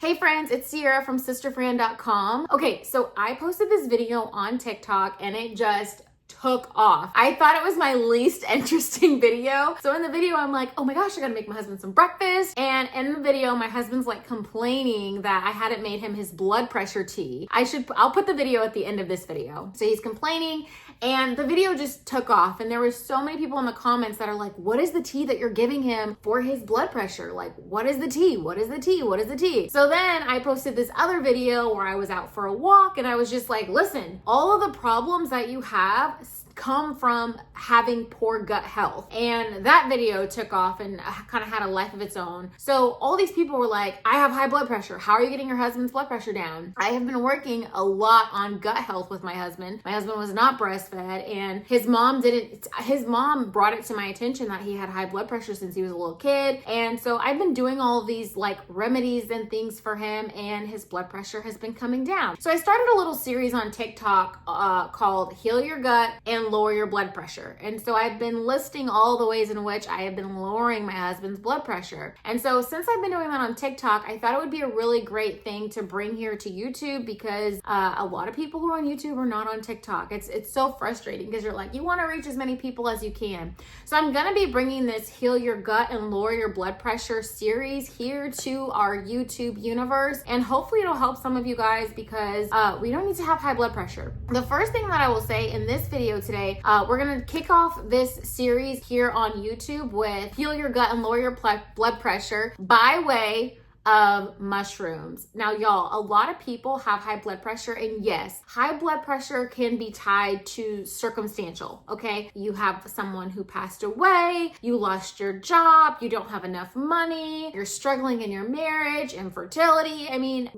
Hey friends, it's Cierra from sisterfriend.com. Okay, so I posted this video on TikTok and it just took off. I thought it was my least interesting video. So in the video, I'm like, oh my gosh, I gotta make my husband some breakfast. And in the video, my husband's like complaining that I hadn't made him his blood pressure tea. I'll put the video at the end of this video. So he's complaining and the video just took off. And there were so many people in the comments that are like, what is the tea that you're giving him for his blood pressure? Like, what is the tea? What is the tea? What is the tea? So then I posted this other video where I was out for a walk and I was just like, listen, all of the problems that you have come from having poor gut health. And that video took off and kind of had a life of its own. So all these people were like, I have high blood pressure. How are you getting your husband's blood pressure down? I have been working a lot on gut health with my husband. My husband was not breastfed and his mom brought it to my attention that he had high blood pressure since he was a little kid. And so I've been doing all of these like remedies and things for him and his blood pressure has been coming down. So I started a little series on TikTok called Heal Your Gut and Lower Your Blood Pressure. And so I've been listing all the ways in which I have been lowering my husband's blood pressure. And so since I've been doing that on TikTok, I thought it would be a really great thing to bring here to YouTube because a lot of people who are on YouTube are not on TikTok. It's so frustrating because you're like, you want to reach as many people as you can. So I'm going to be bringing this Heal Your Gut and Lower Your Blood Pressure series here to our YouTube universe. And hopefully it'll help some of you guys because we don't need to have high blood pressure. The first thing that I will say in this video today, we're gonna kick off this series here on YouTube with Heal Your Gut and Lower Your Blood Pressure by way of mushrooms. Now, y'all, a lot of people have high blood pressure, and yes, high blood pressure can be tied to circumstantial, okay? You have someone who passed away, you lost your job, you don't have enough money, you're struggling in your marriage, infertility. I mean,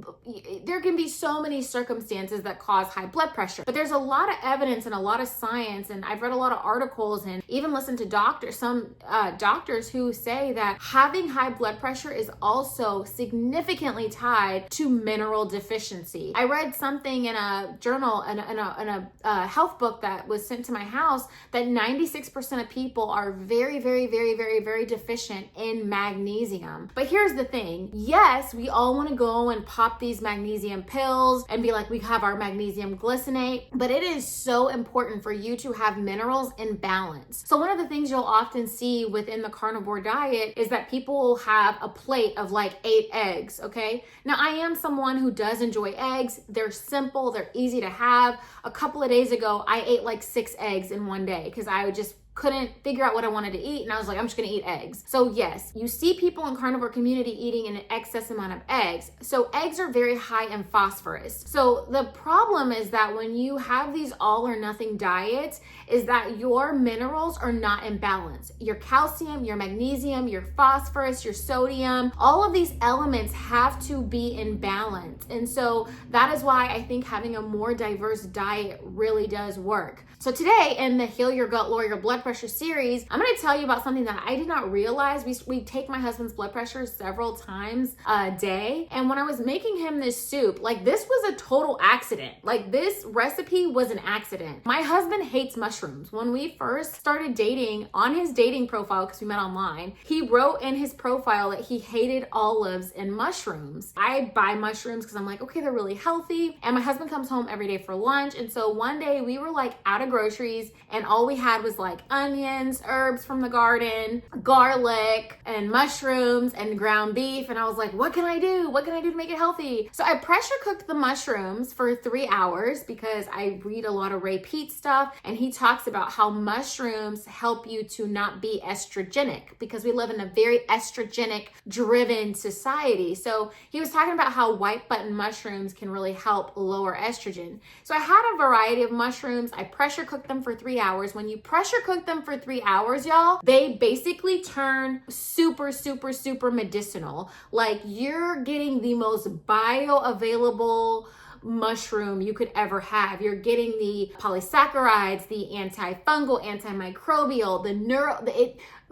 there can be so many circumstances that cause high blood pressure, but there's a lot of evidence and a lot of science, and I've read a lot of articles and even listened to some doctors who say that having high blood pressure is also significantly tied to mineral deficiency. I read something in a journal, in a health book that was sent to my house that 96% of people are very, very, very, very, very deficient in magnesium. But here's the thing. Yes, we all want to go and pop these magnesium pills and be like, we have our magnesium glycinate, but it is so important for you to have minerals in balance. So one of the things you'll often see within the carnivore diet is that people have a plate of like 8 eggs, okay? Now, I am someone who does enjoy eggs. They're simple, they're easy to have. A couple of days ago, I ate like 6 eggs in one day because I just couldn't figure out what I wanted to eat. And I was like, I'm just gonna eat eggs. So yes, you see people in carnivore community eating an excess amount of eggs. So eggs are very high in phosphorus. So the problem is that when you have these all or nothing diets, is that your minerals are not in balance. Your calcium, your magnesium, your phosphorus, your sodium, all of these elements have to be in balance. And so that is why I think having a more diverse diet really does work. So today in the Heal Your Gut, Lower Your Blood Pressure series, I'm going to tell you about something that I did not realize. We take my husband's blood pressure several times a day. And when I was making him this soup, like this was a total accident. Like this recipe was an accident. My husband hates mushrooms. When we first started dating, on his dating profile, because we met online, he wrote in his profile that he hated olives and mushrooms. I buy mushrooms because I'm like, okay, they're really healthy. And my husband comes home every day for lunch. And so one day we were like out of groceries and all we had was like onions, herbs from the garden, garlic, and mushrooms and ground beef. And I was like, what can I do? What can I do to make it healthy? So I pressure cooked the mushrooms for 3 hours because I read a lot of Ray Peat stuff. And he talks about how mushrooms help you to not be estrogenic because we live in a very estrogenic driven society. So he was talking about how white button mushrooms can really help lower estrogen. So I had a variety of mushrooms. I pressure cooked them for 3 hours. When you pressure cook them for 3 hours, y'all, they basically turn super, super, super medicinal. Like you're getting the most bioavailable mushroom you could ever have. You're getting the polysaccharides, the antifungal, antimicrobial,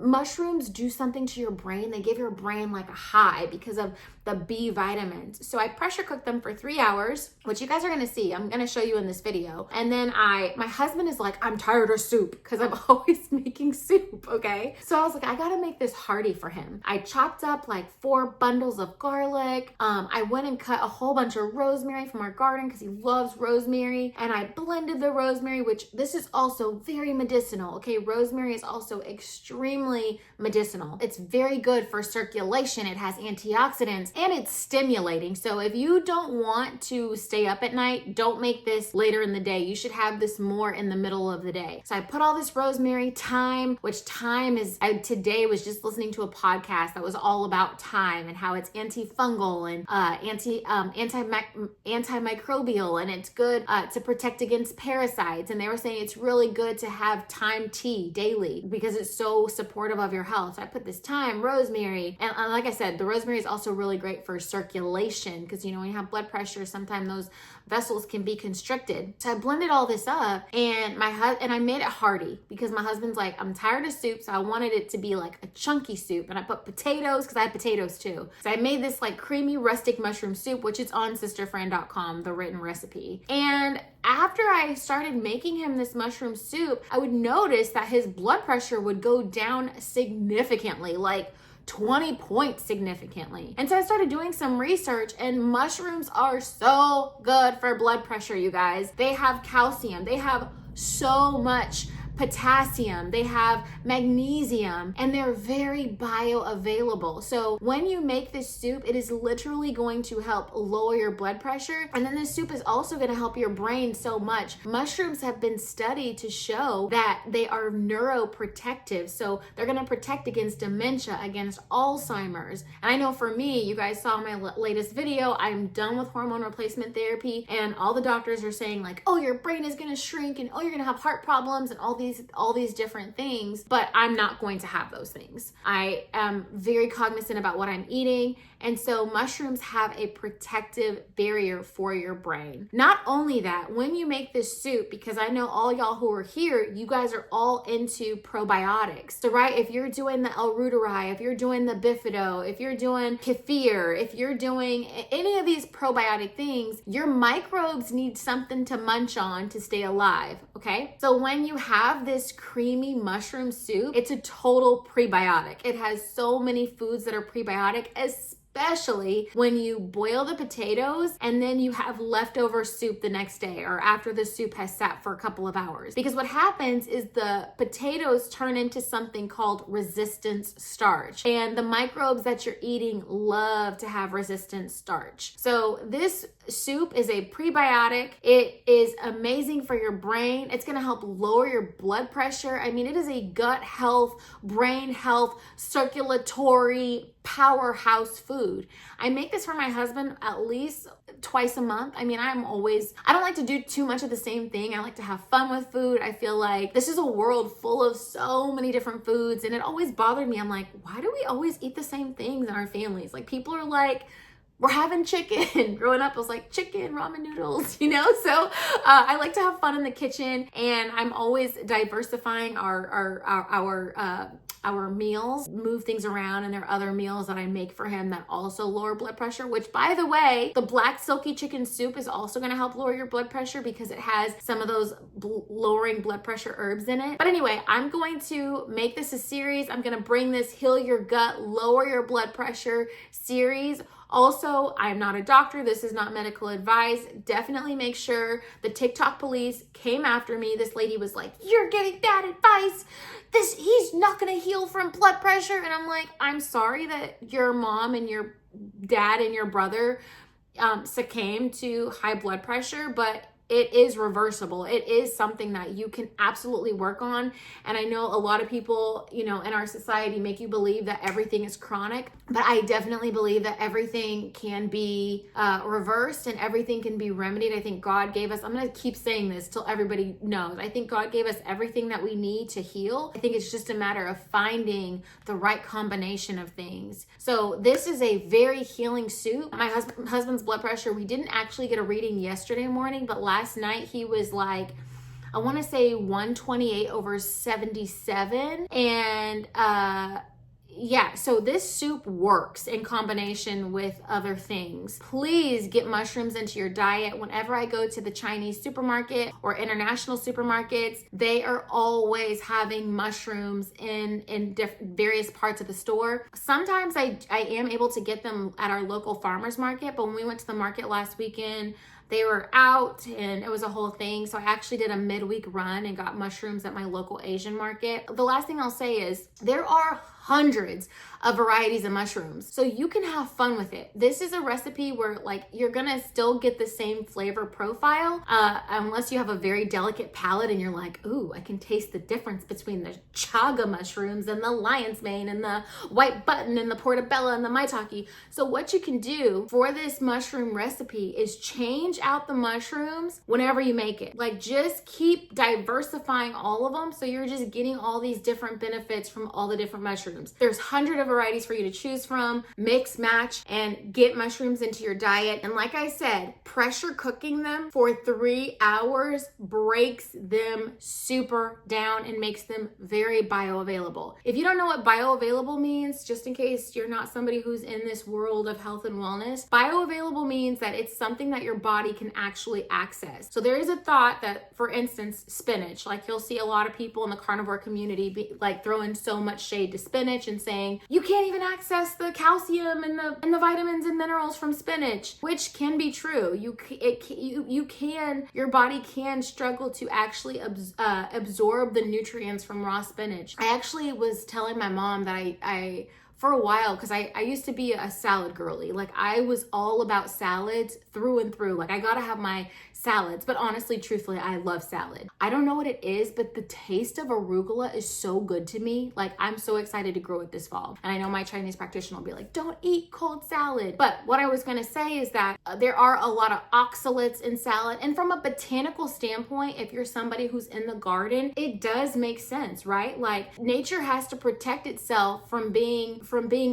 mushrooms do something to your brain. They give your brain like a high because of the B vitamins. So I pressure cooked them for 3 hours, which you guys are gonna see. I'm gonna show you in this video. And then my husband is like, I'm tired of soup, because I'm always making soup, okay? So I was like, I gotta make this hearty for him. I chopped up like 4 bundles of garlic. I went and cut a whole bunch of rosemary from our garden because he loves rosemary. And I blended the rosemary, which this is also very medicinal, okay? Rosemary is also extremely medicinal. It's very good for circulation. It has antioxidants and it's stimulating. So if you don't want to stay up at night, don't make this later in the day. You should have this more in the middle of the day. So I put all this rosemary, thyme, which thyme is, I today was just listening to a podcast that was all about thyme and how it's antifungal and antimicrobial, and it's good to protect against parasites. And they were saying it's really good to have thyme tea daily because it's so supportive of your health. So I put this thyme, rosemary, and like I said, the rosemary is also really great for circulation because, you know, when you have blood pressure, sometimes those vessels can be constricted. So I blended all this up, and I made it hearty because my husband's like, I'm tired of soup, so I wanted it to be like a chunky soup. And I put potatoes because I had potatoes too. So I made this like creamy rustic mushroom soup, which is on sisterfriend.com, the written recipe. And after I started making him this mushroom soup, I would notice that his blood pressure would go down significantly, like 20 points significantly. And so I started doing some research, and mushrooms are so good for blood pressure, you guys. They have calcium, they have so much potassium, they have magnesium, and they're very bioavailable. So when you make this soup, it is literally going to help lower your blood pressure. And then this soup is also going to help your brain so much. Mushrooms have been studied to show that they are neuroprotective. So they're going to protect against dementia, against Alzheimer's. And I know for me, you guys saw my latest video, I'm done with hormone replacement therapy, and all the doctors are saying like, oh, your brain is going to shrink, and oh, you're going to have heart problems, and all these different things, but I'm not going to have those things. I am very cognizant about what I'm eating. And so mushrooms have a protective barrier for your brain. Not only that, when you make this soup, because I know all y'all who are here, you guys are all into probiotics. So right, if you're doing the L-reuteri, if you're doing the bifido, if you're doing kefir, if you're doing any of these probiotic things, your microbes need something to munch on to stay alive, okay? So when you have this creamy mushroom soup, it's a total prebiotic. It has so many foods that are prebiotic, especially when you boil the potatoes and then you have leftover soup the next day or after the soup has sat for a couple of hours. Because what happens is the potatoes turn into something called resistance starch. And the microbes that you're eating love to have resistant starch. So this soup is a prebiotic. It is amazing for your brain. It's going to help lower your blood pressure. I mean, it is a gut health, brain health, circulatory powerhouse food. I make this for my husband at least twice a month. I mean, I don't like to do too much of the same thing. I like to have fun with food. I feel like this is a world full of so many different foods, and it always bothered me. I'm like, why do we always eat the same things in our families? Like, people are like, we're having chicken. Growing up, I was like, chicken, ramen noodles, you know? So I like to have fun in the kitchen, and I'm always diversifying our meals, move things around, and there are other meals that I make for him that also lower blood pressure, which, by the way, the black silky chicken soup is also going to help lower your blood pressure because it has some of those lowering blood pressure herbs in it. But anyway, I'm going to make this a series. I'm going to bring this Heal Your Gut, Lower Your Blood Pressure series. Also, I'm not a doctor. This is not medical advice. Definitely make sure the TikTok police came after me. This lady was like, you're getting bad advice. He's not going to heal from blood pressure. And I'm like, I'm sorry that your mom and your dad and your brother succumbed to high blood pressure, but it is reversible. It is something that you can absolutely work on. And I know a lot of people, you know, in our society make you believe that everything is chronic, but I definitely believe that everything can be reversed and everything can be remedied. I think God gave us, I'm going to keep saying this till everybody knows, I think God gave us everything that we need to heal. I think it's just a matter of finding the right combination of things. So this is a very healing soup. My husband's blood pressure, we didn't actually get a reading yesterday morning, but last night he was like I want to say 128/77. And yeah, so this soup works in combination with other things. Please get mushrooms into your diet. Whenever I go to the Chinese supermarket or international supermarkets, they are always having mushrooms in various parts of the store. Sometimes I am able to get them at our local farmers market, but when we went to the market last weekend, they were out and it was a whole thing. So I actually did a midweek run and got mushrooms at my local Asian market. The last thing I'll say is there are hundreds of varieties of mushrooms, so you can have fun with it. This is a recipe where like you're gonna still get the same flavor profile, unless you have a very delicate palate and you're like, ooh, I can taste the difference between the chaga mushrooms and the lion's mane and the white button and the portobello and the maitake. So what you can do for this mushroom recipe is change out the mushrooms whenever you make it. Like just keep diversifying all of them, so you're just getting all these different benefits from all the different mushrooms. There's hundreds of varieties for you to choose from. Mix, match, and get mushrooms into your diet. And like I said, pressure cooking them for 3 hours breaks them super down and makes them very bioavailable. If you don't know what bioavailable means, just in case you're not somebody who's in this world of health and wellness, bioavailable means that it's something that your body can actually access. So there is a thought that, for instance, spinach, like you'll see a lot of people in the carnivore community like throwing so much shade to spinach and saying you can't even access the calcium and the vitamins and minerals from spinach, which can be true. Your body can struggle to actually absorb the nutrients from raw spinach. I actually was telling my mom that I for a while, because I used to be a salad girly. Like I was all about salads through and through. Like I gotta have my salads, but honestly, truthfully, I love salad. I don't know what it is, but the taste of arugula is so good to me. Like I'm so excited to grow it this fall. And I know my Chinese practitioner will be like, don't eat cold salad. But what I was gonna say is that there are a lot of oxalates in salad. And from a botanical standpoint, if you're somebody who's in the garden, it does make sense, right? Like nature has to protect itself from being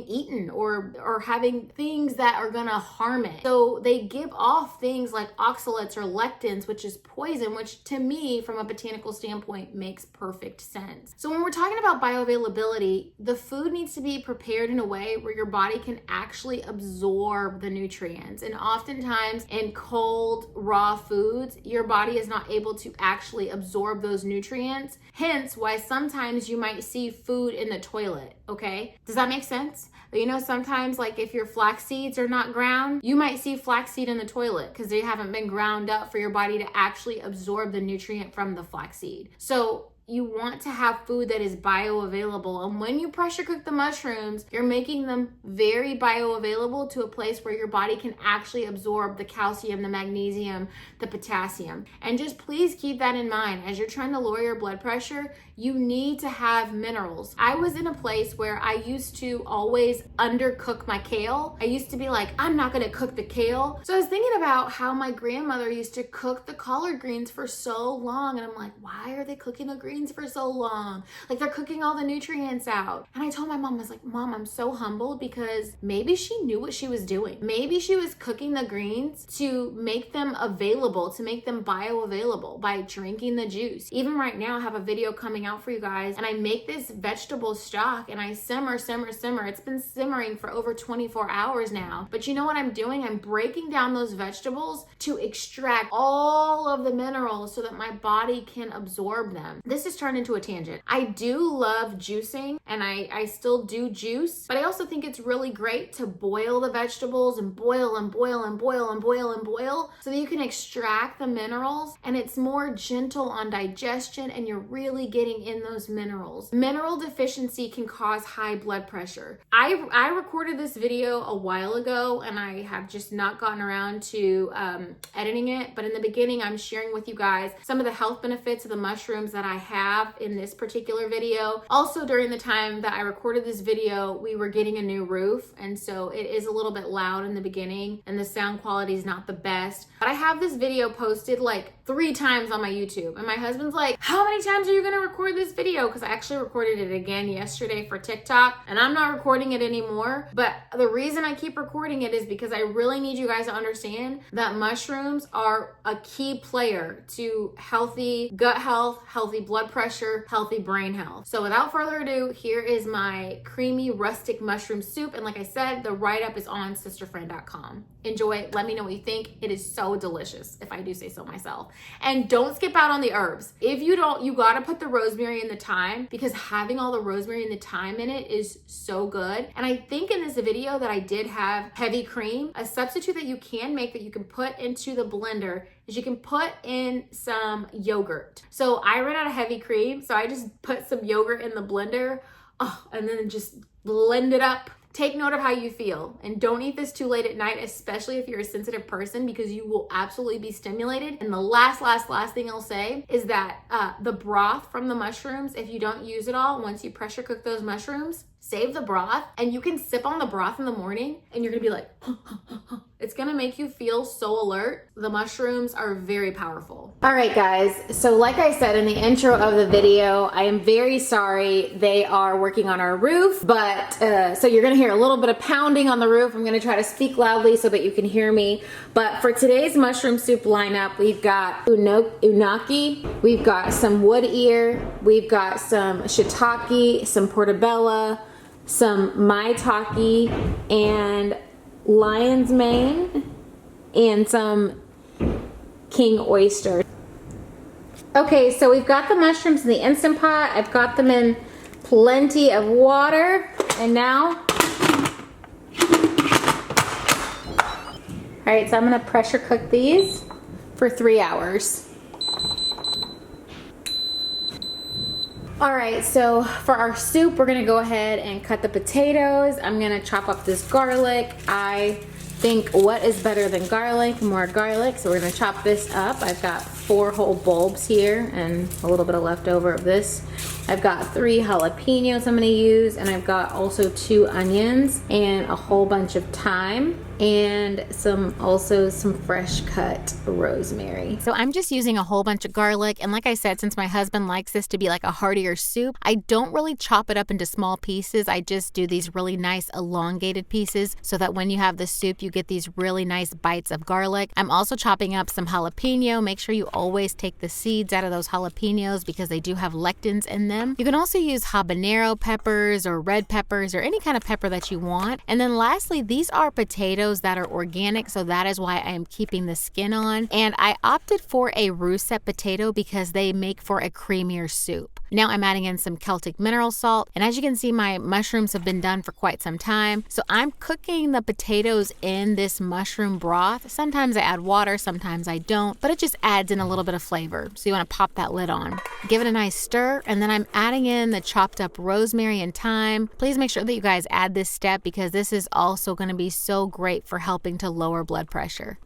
eaten or having things that are gonna harm it. So they give off things like oxalates or lectins, which is poison, which to me, from a botanical standpoint, makes perfect sense. So when we're talking about bioavailability, the food needs to be prepared in a way where your body can actually absorb the nutrients. And oftentimes in cold, raw foods, your body is not able to actually absorb those nutrients. Hence why sometimes you might see food in the toilet, okay? Does that make sense? You know, sometimes like if your flax seeds are not ground, you might see flaxseed in the toilet because they haven't been ground up for your body to actually absorb the nutrient from the flaxseed. So you want to have food that is bioavailable. And when you pressure cook the mushrooms, you're making them very bioavailable to a place where your body can actually absorb the calcium, the magnesium, the potassium. And just please keep that in mind. As you're trying to lower your blood pressure, you need to have minerals. I was in a place where I used to always undercook my kale. I used to be like, I'm not gonna cook the kale. So I was thinking about how my grandmother used to cook the collard greens for so long. And I'm like, why are they cooking the greens for so long? Like they're cooking all the nutrients out. And I told my mom, I was like, Mom, I'm so humbled because maybe she knew what she was doing. Maybe she was cooking the greens to make them available, to make them bioavailable by drinking the juice. Even right now, I have a video coming out for you guys, and I make this vegetable stock and I simmer. It's been simmering for over 24 hours now. But you know what I'm doing? I'm breaking down those vegetables to extract all of the minerals so that my body can absorb them. This has turned into a tangent. I do love juicing and I still do juice, but I also think it's really great to boil the vegetables and boil so that you can extract the minerals, and it's more gentle on digestion and you're really getting in those minerals. Mineral deficiency can cause high blood pressure. I recorded this video a while ago and I have just not gotten around to editing it, but in the beginning I'm sharing with you guys some of the health benefits of the mushrooms that I have have in this particular video. Also, during the time that I recorded this video, we were getting a new roof, and so it is a little bit loud in the beginning and the sound quality is not the best. But I have this video posted like 3 times on my YouTube, and my husband's like, how many times are you gonna record this video? Because I actually recorded it again yesterday for TikTok, and I'm not recording it anymore. But the reason I keep recording it is because I really need you guys to understand that mushrooms are a key player to healthy gut health, healthy blood pressure, healthy brain health. So without further ado, here is my creamy rustic mushroom soup. And like I said, the write-up is on sisterfriend.com. Enjoy, let me know what you think. It is so delicious, if I do say so myself. And don't skip out on the herbs. If you don't, you gotta put the rosemary and the thyme, because having all the rosemary and the thyme in it is so good. And I think in this video that I did have heavy cream. A substitute that you can make that you can put into the blender is you can put in some yogurt. So I ran out of heavy cream, so I just put some yogurt in the blender, and then just blend it up. Take note of how you feel, and don't eat this too late at night, especially if you're a sensitive person, because you will absolutely be stimulated. And the last thing I'll say is that the broth from the mushrooms, if you don't use it all, once you pressure cook those mushrooms, save the broth, and you can sip on the broth in the morning and you're gonna be like, it's gonna make you feel so alert. The mushrooms are very powerful. All right, guys. So like I said in the intro of the video, I am very sorry. They are working on our roof, but so you're gonna hear a little bit of pounding on the roof. I'm gonna try to speak loudly so that you can hear me. But for today's mushroom soup lineup, we've got unagi, we've got some wood ear, we've got some shiitake, some portobello, some maitake, and lion's mane, and some king oyster. Okay, so we've got the mushrooms in the Instant Pot. I've got them in plenty of water, and now, all right, so I'm gonna pressure cook these for 3 hours. All right, so for our soup, we're gonna go ahead and cut the potatoes. I'm gonna chop up this garlic. I think what is better than garlic? More garlic, so we're gonna chop this up. I've got 4 whole bulbs here and a little bit of leftover of this. I've got 3 jalapenos I'm gonna use, and I've got also 2 onions and a whole bunch of thyme, and also some fresh cut rosemary. So I'm just using a whole bunch of garlic, and like I said, since my husband likes this to be like a heartier soup, I don't really chop it up into small pieces. I just do these really nice elongated pieces so that when you have the soup, you get these really nice bites of garlic. I'm also chopping up some jalapeno. Make sure you always take the seeds out of those jalapenos because they do have lectins in them. You can also use habanero peppers or red peppers or any kind of pepper that you want. And then lastly, these are potatoes that are organic, so that is why I am keeping the skin on. And I opted for a russet potato because they make for a creamier soup. Now I'm adding in some Celtic mineral salt, and as you can see, my mushrooms have been done for quite some time. So I'm cooking the potatoes in this mushroom broth. Sometimes I add water, sometimes I don't, but it just adds in a little bit of flavor. So you want to pop that lid on. Give it a nice stir, and then I'm adding in the chopped up rosemary and thyme. Please make sure that you guys add this step because this is also going to be so great for helping to lower blood pressure.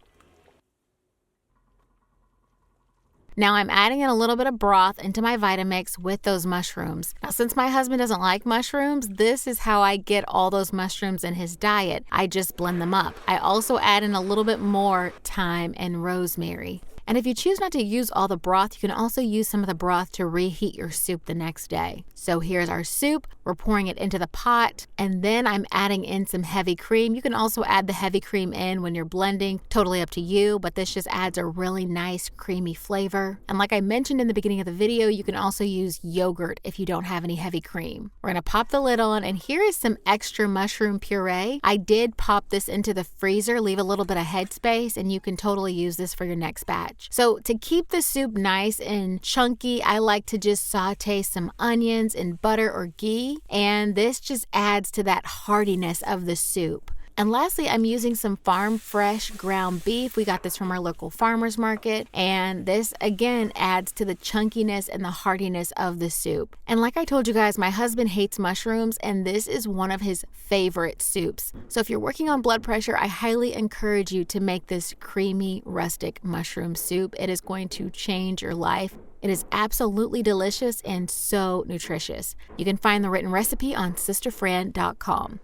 Now I'm adding in a little bit of broth into my Vitamix with those mushrooms. Now, since my husband doesn't like mushrooms, this is how I get all those mushrooms in his diet. I just blend them up. I also add in a little bit more thyme and rosemary. And if you choose not to use all the broth, you can also use some of the broth to reheat your soup the next day. So here's our soup. We're pouring it into the pot, and then I'm adding in some heavy cream. You can also add the heavy cream in when you're blending, totally up to you, but this just adds a really nice creamy flavor. And like I mentioned in the beginning of the video, you can also use yogurt if you don't have any heavy cream. We're gonna pop the lid on, and here is some extra mushroom puree. I did pop this into the freezer, leave a little bit of headspace, and you can totally use this for your next batch. So to keep the soup nice and chunky, I like to just saute some onions in butter or ghee, and this just adds to that heartiness of the soup. And lastly, I'm using some farm fresh ground beef. We got this from our local farmer's market, and this again adds to the chunkiness and the heartiness of the soup. And like I told you guys, my husband hates mushrooms, and this is one of his favorite soups. So if you're working on blood pressure, I highly encourage you to make this creamy rustic mushroom soup. It is going to change your life. It is absolutely delicious and so nutritious. You can find the written recipe on sisterfran.com.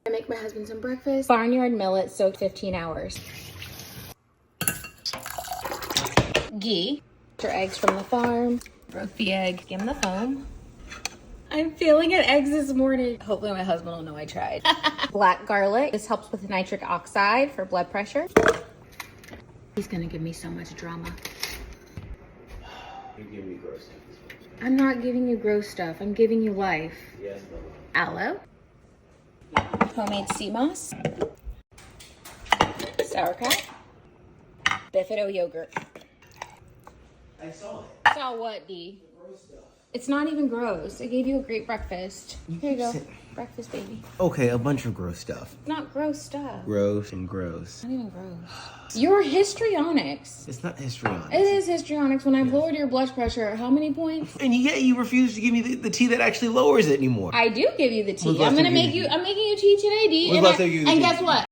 I make my husband some breakfast. Barnyard millet soaked 15 hours. Ghee. Your eggs from the farm. Broke the egg. Give him the foam. I'm failing at eggs this morning. Hopefully my husband will know I tried. Black garlic. This helps with nitric oxide for blood pressure. He's gonna give me so much drama. You're giving me gross stuff. I'm not giving you gross stuff. I'm giving you life. Yes, Aloe. Homemade sea moss. Sauerkraut. Bifido yogurt. I saw it. Saw what, D? Gross stuff. It's not even gross. I gave you a great breakfast. Here you go. Breakfast, baby. Okay, a bunch of gross stuff. Not gross stuff. Gross and gross. Not even gross. You're histrionics. It's not histrionics. It is histrionics. When I've lowered your blood pressure, how many points? And yet you refuse to give me the tea that actually lowers it anymore. I do give you the tea. When's the last I'm time you making you tea today, D. When's the last time you gave me And tea? guess what?